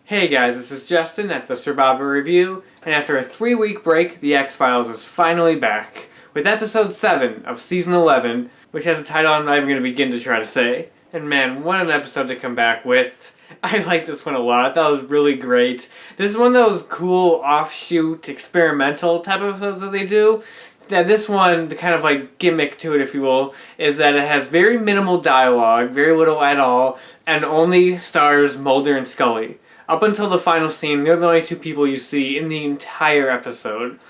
Hey guys, this is Justin at the Survivor Review, and after a 3-week break, The X-Files is finally back, with episode 7 of season 11, which has a title I'm not even going to begin to try to say. And man, what an episode to come back with. I like this one a lot. I thought it was really great. This is one of those cool, offshoot, experimental type of episodes that they do. That this one, the kind of like gimmick to it, if you will, is that it has very minimal dialogue, very little at all, and only stars Mulder and Scully. Up until the final scene, they're the only two people you see in the entire episode.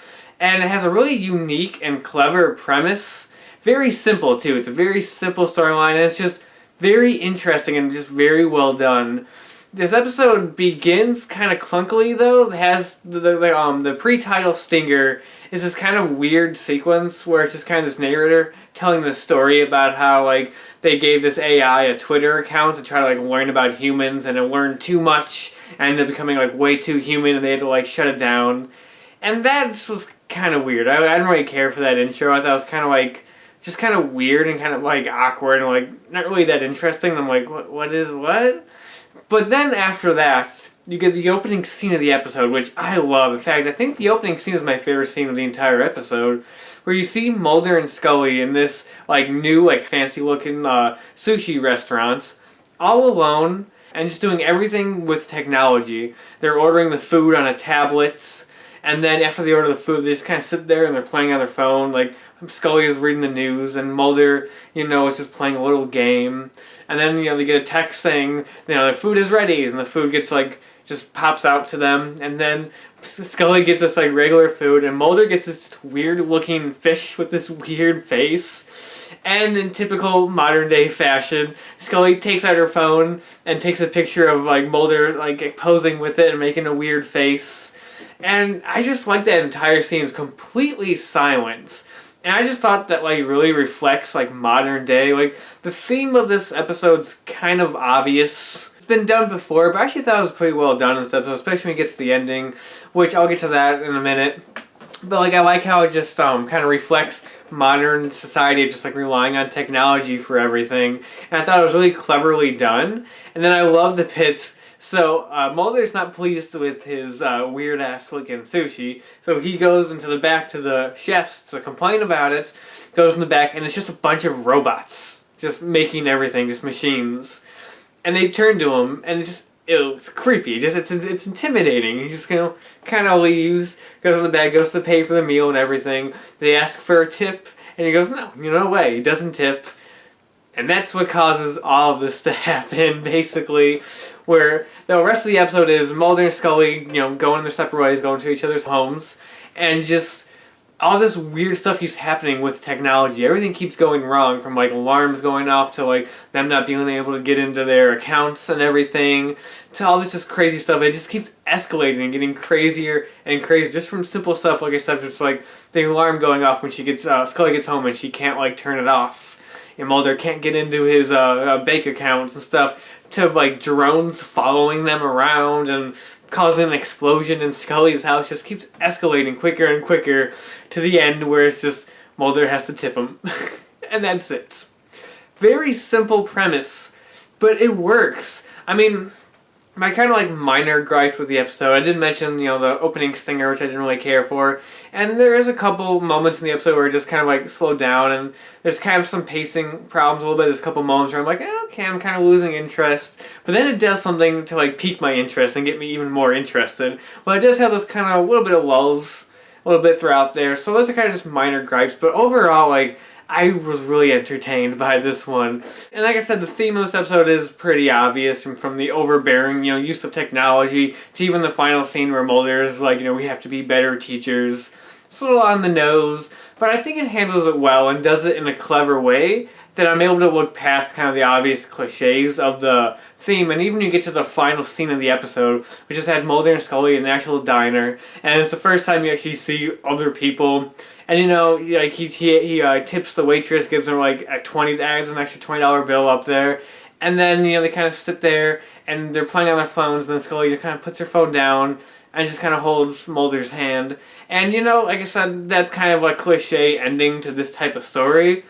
And it has a really unique and clever premise. Very simple, too. It's a very simple storyline, and it's just very interesting and just very well done. This episode begins kind of clunkily, though. It has the pre-title stinger is this kind of weird sequence where it's just kind of this narrator telling the story about how like they gave this AI a Twitter account to try to like learn about humans, and it learned too much and ended up becoming like way too human, and they had to like shut it down. And that was kind of weird. I didn't really care for that intro. I thought it was kind of like just kind of weird and kind of like awkward and like not really that interesting. And I'm like, what? But then after that, you get the opening scene of the episode, which I love. In fact, I think the opening scene is my favorite scene of the entire episode, where you see Mulder and Scully in this like new, like fancy-looking sushi restaurant, all alone, and just doing everything with technology. They're ordering the food on a tablet, and then after they order the food, they just kind of sit there and they're playing on their phone. Like Scully is reading the news, and Mulder, is just playing a little game. And then they get a text saying, their food is ready, and the food gets like just pops out to them, and then Scully gets this like regular food, and Mulder gets this weird looking fish with this weird face. And in typical modern day fashion, Scully takes out her phone and takes a picture of like Mulder like posing with it and making a weird face. And I just like that entire scene. It's completely silent. And I just thought that like really reflects like modern day. Like the theme of this episode's kind of obvious. It's been done before, but I actually thought it was pretty well done in this episode, especially when it gets to the ending, which I'll get to that in a minute. But like I like how it just kind of reflects modern society, just like relying on technology for everything. And I thought it was really cleverly done. And then I love the bits. So Mulder's not pleased with his weird ass looking sushi, so he goes into the back to the chefs to complain about it. Goes in the back, and it's just a bunch of robots just making everything, just machines. And they turn to him, and it's creepy. It's intimidating. He just kind of leaves, goes in the bag, goes to pay for the meal and everything. They ask for a tip, and he goes, no way. He doesn't tip. And that's what causes all of this to happen, basically, where the rest of the episode is Mulder and Scully, going their separate ways, going to each other's homes, and just all this weird stuff keeps happening with technology. Everything keeps going wrong, from like alarms going off to like them not being able to get into their accounts and everything, to all this just crazy stuff. It just keeps escalating and getting crazier and crazier, just from simple stuff, like I said, just like the alarm going off when Scully gets home and she can't like turn it off. And Mulder can't get into his bank accounts and stuff, to like drones following them around and causing an explosion in Scully's house. Just keeps escalating quicker and quicker to the end where it's just Mulder has to tip him. And that's it. Very simple premise, but it works. I mean, my kind of like minor gripes with the episode, I did mention, the opening stinger, which I didn't really care for. And there is a couple moments in the episode where it just kind of like slowed down, and there's kind of some pacing problems a little bit. There's a couple moments where I'm like, okay, I'm kind of losing interest. But then it does something to like pique my interest and get me even more interested. Well, it does have this kind of a little bit of lulls, a little bit throughout there. So those are kind of just minor gripes. But overall, like, I was really entertained by this one. And like I said, the theme of this episode is pretty obvious, from the overbearing, use of technology to even the final scene where Mulder is like, we have to be better teachers. It's a little on the nose, but I think it handles it well and does it in a clever way that I'm able to look past kind of the obvious cliches of the theme. And even when you get to the final scene of the episode, we just had Mulder and Scully in an actual diner, and it's the first time you actually see other people. And like he tips the waitress, gives her like adds an extra $20 bill up there, and then they kind of sit there and they're playing on their phones, and then Scully just kind of puts her phone down and just kind of holds Mulder's hand. And like I said, that's kind of like cliche ending to this type of story.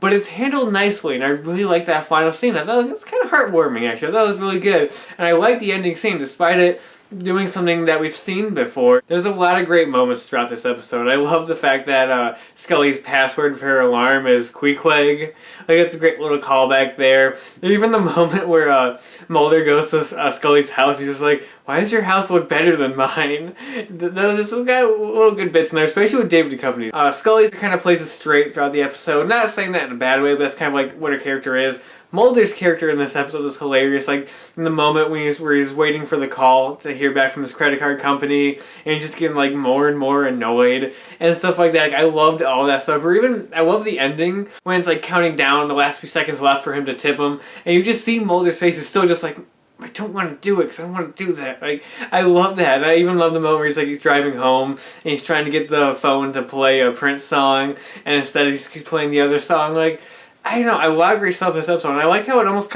but it's handled nicely, and I really like that final scene. I thought it was kind of heartwarming, actually. I thought it was really good, and I like the ending scene, despite it doing something that we've seen before. There's a lot of great moments throughout this episode. I love the fact that Scully's password for her alarm is Queequeg. Like, it's a great little callback there. Even the moment where Mulder goes to Scully's house, he's just like, why does your house look better than mine? There's just some kind of little good bits in there, especially with David Duchovny. Scully kind of plays it straight throughout the episode. Not saying that in a bad way, but that's kind of like what her character is. Mulder's character in this episode is hilarious. Like, in the moment where he's waiting for the call to hear back from his credit card company, and he's just getting, like, more and more annoyed and stuff like that. Like, I loved all that stuff. Or even, I love the ending when it's, like, counting down the last few seconds left for him to tip him, and you just see Mulder's face is still just like, I don't want to do it because I don't want to do that. Like, I love that. And I even love the moment where he's driving home and he's trying to get the phone to play a Prince song, and instead he's playing the other song. Like, I don't know, I love great stuff in this episode, and I like how it almost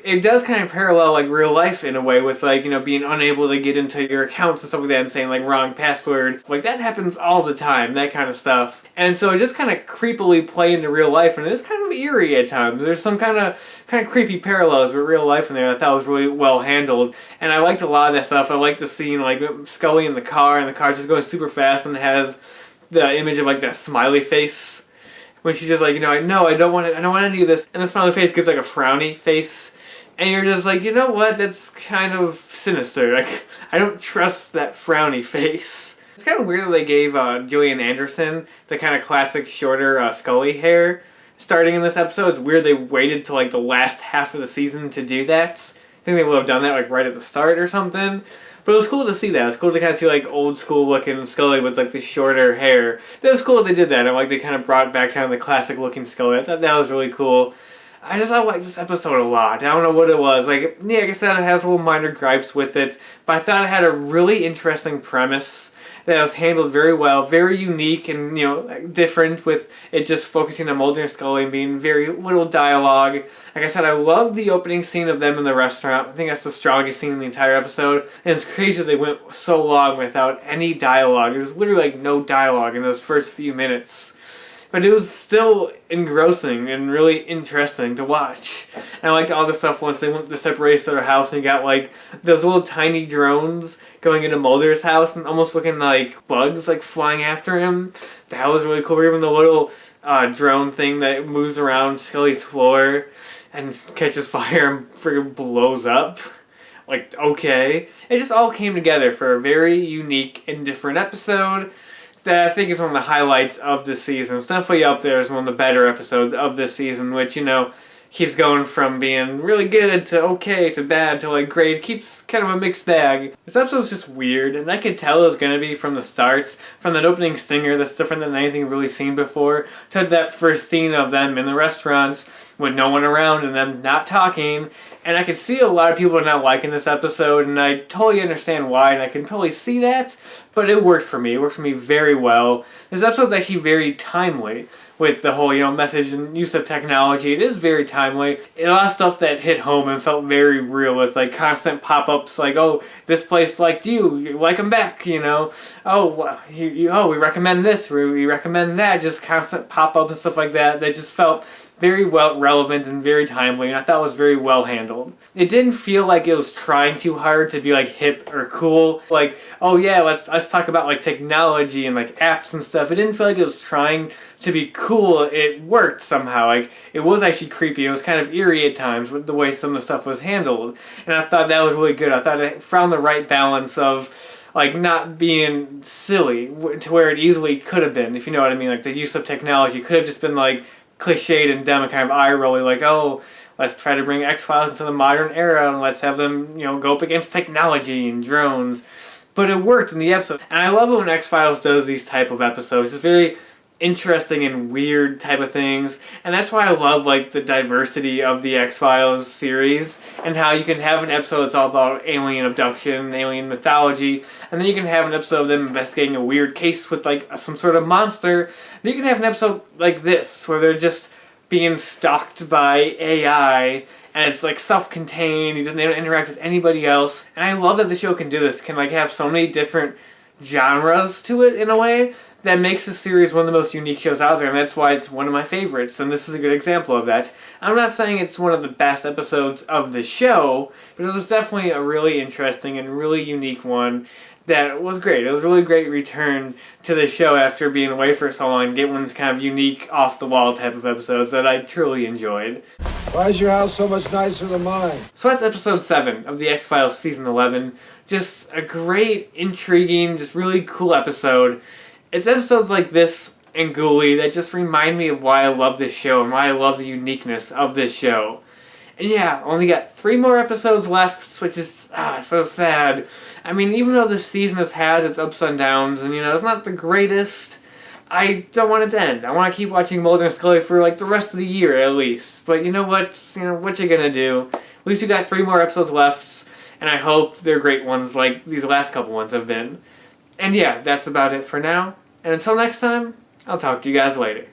it does kind of parallel, like, real life in a way with, like, you know, being unable to get into your accounts and stuff like that and saying, like, wrong password. Like, that happens all the time, that kind of stuff. And so it just kind of creepily play into real life, and it's kind of eerie at times. There's some kind of creepy parallels with real life in there I thought was really well handled, and I liked a lot of that stuff. I liked the scene, like, Scully in the car, and the car just going super fast, and it has the image of, like, that smiley face. When she's just like, you know, I don't want to do this, and the smiley face gives like a frowny face, and you're just like, you know what, that's kind of sinister. Like, I don't trust that frowny face. It's kind of weird that they gave Gillian Anderson the kind of classic shorter Scully hair starting in this episode. It's weird they waited till like the last half of the season to do that. I think they would have done that like right at the start or something. But it was cool to see that. It was cool to kind of see, like, old school looking Scully with, like, the shorter hair. It was cool that they did that. And, like, they kind of brought back kind of the classic looking Scully. I thought that was really cool. I liked this episode a lot. I don't know what it was. Like, yeah, like I said, it has little minor gripes with it. But I thought it had a really interesting premise that was handled very well, very unique and, you know, different, with it just focusing on Mulder and Scully and being very little dialogue. Like I said, I love the opening scene of them in the restaurant. I think that's the strongest scene in the entire episode. And it's crazy that they went so long without any dialogue. There was literally like no dialogue in those first few minutes. But it was still engrossing and really interesting to watch. And I liked all the stuff once they went to separate to their house and you got like those little tiny drones going into Mulder's house and almost looking like bugs like flying after him. That was really cool. Even the little drone thing that moves around Scully's floor and catches fire and freaking blows up. Like, okay. It just all came together for a very unique and different episode that I think is one of the highlights of this season. It's definitely up there as one of the better episodes of this season, which, you know, keeps going from being really good to okay to bad to like great. It keeps kind of a mixed bag. This episode's just weird, and I could tell it was going to be from the start, from that opening stinger that's different than anything we've really seen before, to that first scene of them in the restaurant with no one around and them not talking. And I could see a lot of people are not liking this episode, and I totally understand why, and I can totally see that, but it worked for me. It worked for me very well. This episode's actually very timely with the whole, you know, message and use of technology. It is very timely. A lot of stuff that hit home and felt very real with, like, constant pop-ups, like, oh, this place liked you like them back, you know? Oh, we recommend this, we recommend that. Just constant pop-ups and stuff like that. That just felt very well relevant and very timely, and I thought it was very well handled. It didn't feel like it was trying too hard to be like hip or cool. Like, oh yeah, let's talk about like technology and like apps and stuff. It didn't feel like it was trying to be cool. It worked somehow. Like, it was actually creepy. It was kind of eerie at times with the way some of the stuff was handled, and I thought that was really good. I thought it found the right balance of like not being silly to where it easily could have been, if you know what I mean. Like, the use of technology could have just been like cliched and dumb and kind of eye-rolly, like, oh, let's try to bring X-Files into the modern era and let's have them, you know, go up against technology and drones. But it worked in the episode. And I love it when X-Files does these type of episodes. It's very interesting and weird type of things, and that's why I love like the diversity of the X-Files series and how you can have an episode that's all about alien abduction, alien mythology, and then you can have an episode of them investigating a weird case with like some sort of monster. Then you can have an episode like this where they're just being stalked by AI and it's like self-contained. They don't interact with anybody else, and I love that the show can do this. Can like have so many different genres to it in a way that makes the series one of the most unique shows out there, and that's why it's one of my favorites, and this is a good example of that. I'm not saying it's one of the best episodes of the show, but it was definitely a really interesting and really unique one that was great. It was a really great return to the show after being away for so long and get one of these kind of unique, off-the-wall type of episodes that I truly enjoyed. Why is your house so much nicer than mine? So that's episode 7 of the X-Files Season 11. Just a great, intriguing, just really cool episode. It's episodes like this and Ghoulie that just remind me of why I love this show and why I love the uniqueness of this show. And yeah, only got 3 more episodes left, which is so sad. I mean, even though this season has had its ups and downs, and it's not the greatest, I don't want it to end. I want to keep watching Mulder and Scully for like the rest of the year at least. But you know what? What you gonna do? At least we got 3 more episodes left, and I hope they're great ones like these last couple ones have been. And yeah, that's about it for now. And until next time, I'll talk to you guys later.